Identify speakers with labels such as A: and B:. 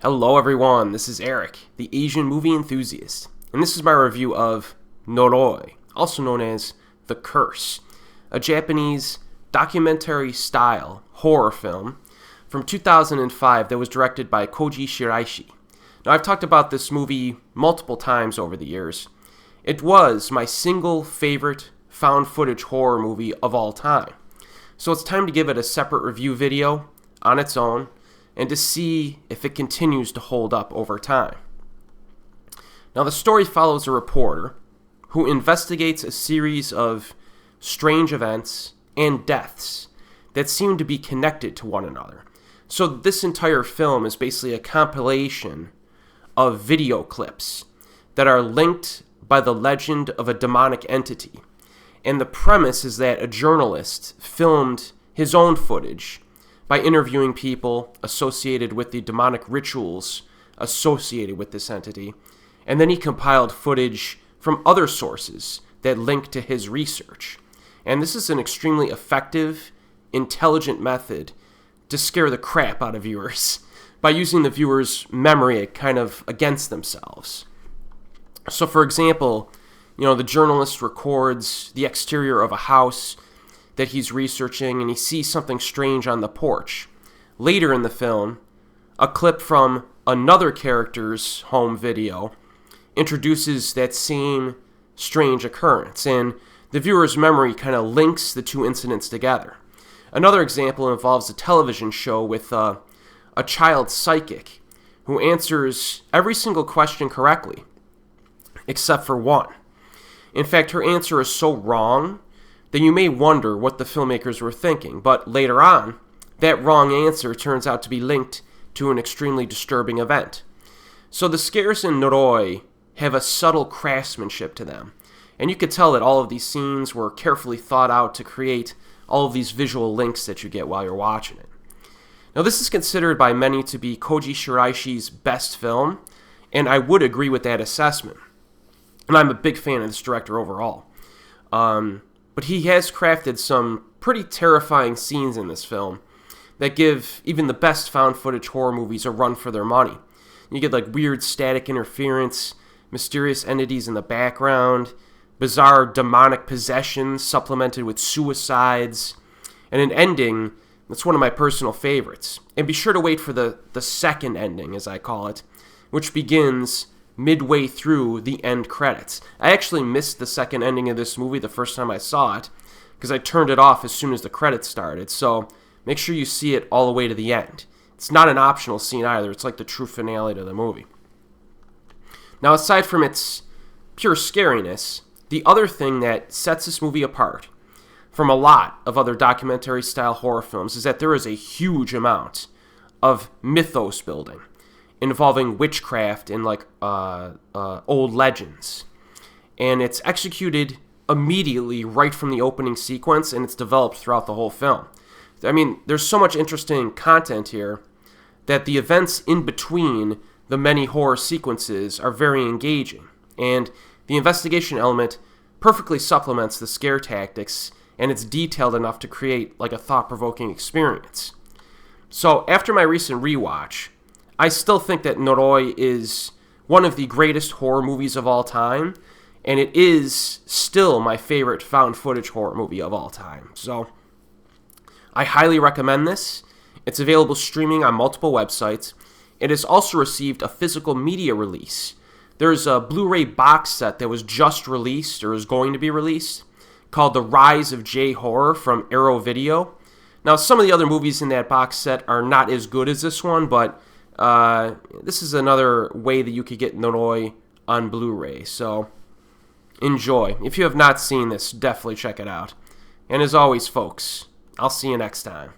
A: Hello everyone, this is Erik, the Asian movie enthusiast, and this is my review of Noroi, also known as The Curse, a Japanese documentary-style horror film from 2005 that was directed by Koji Shiraishi. Now, I've talked about this movie multiple times over the years. It was my single favorite found footage horror movie of all time, so it's time to give it a separate review video on its own and to see if it continues to hold up over time. Now, the story follows a reporter who investigates a series of strange events and deaths that seem to be connected to one another. So this entire film is basically a compilation of video clips that are linked by the legend of a demonic entity. And the premise is that a journalist filmed his own footage by interviewing people associated with the demonic rituals associated with this entity, and then he compiled footage from other sources that link to his research. And this is an extremely effective, intelligent method to scare the crap out of viewers by using the viewer's memory kind of against themselves. So for example, the journalist records the exterior of a house that he's researching, and he sees something strange on the porch. Later in the film, a clip from another character's home video introduces that same strange occurrence, and the viewer's memory kind of links the two incidents together. Another example involves a television show with a child psychic who answers every single question correctly, except for one. In fact, her answer is so wrong then you may wonder what the filmmakers were thinking, but later on, that wrong answer turns out to be linked to an extremely disturbing event. So the scares in Noroi have a subtle craftsmanship to them, and you could tell that all of these scenes were carefully thought out to create all of these visual links that you get while you're watching it. Now, this is considered by many to be Koji Shiraishi's best film, and I would agree with that assessment. And I'm a big fan of this director overall. But he has crafted some pretty terrifying scenes in this film that give even the best found footage horror movies a run for their money. You get like weird static interference, mysterious entities in the background, bizarre demonic possessions supplemented with suicides, and an ending that's one of my personal favorites. And be sure to wait for the second ending, as I call it, which begins midway through the end credits. I actually missed the second ending of this movie the first time I saw it because I turned it off as soon as the credits started, so make sure you see it all the way to the end. It's not an optional scene either, it's like the true finale to the movie. Now, aside from its pure scariness, the other thing that sets this movie apart from a lot of other documentary-style horror films is that there is a huge amount of mythos building involving witchcraft and old legends. And it's executed immediately right from the opening sequence, and it's developed throughout the whole film. I mean, there's so much interesting content here that the events in between the many horror sequences are very engaging. And the investigation element perfectly supplements the scare tactics, and it's detailed enough to create like a thought-provoking experience. So after my recent rewatch, I still think that Noroi is one of the greatest horror movies of all time, and it is still my favorite found footage horror movie of all time. So I highly recommend this. It's available streaming on multiple websites. It has also received a physical media release. There's a Blu-ray box set that was just released or is going to be released called The Rise of J-Horror from Arrow Video. Now, some of the other movies in that box set are not as good as this one, but this is another way that you could get Noroi on Blu-ray, so enjoy. If you have not seen this, definitely check it out. And as always, folks, I'll see you next time.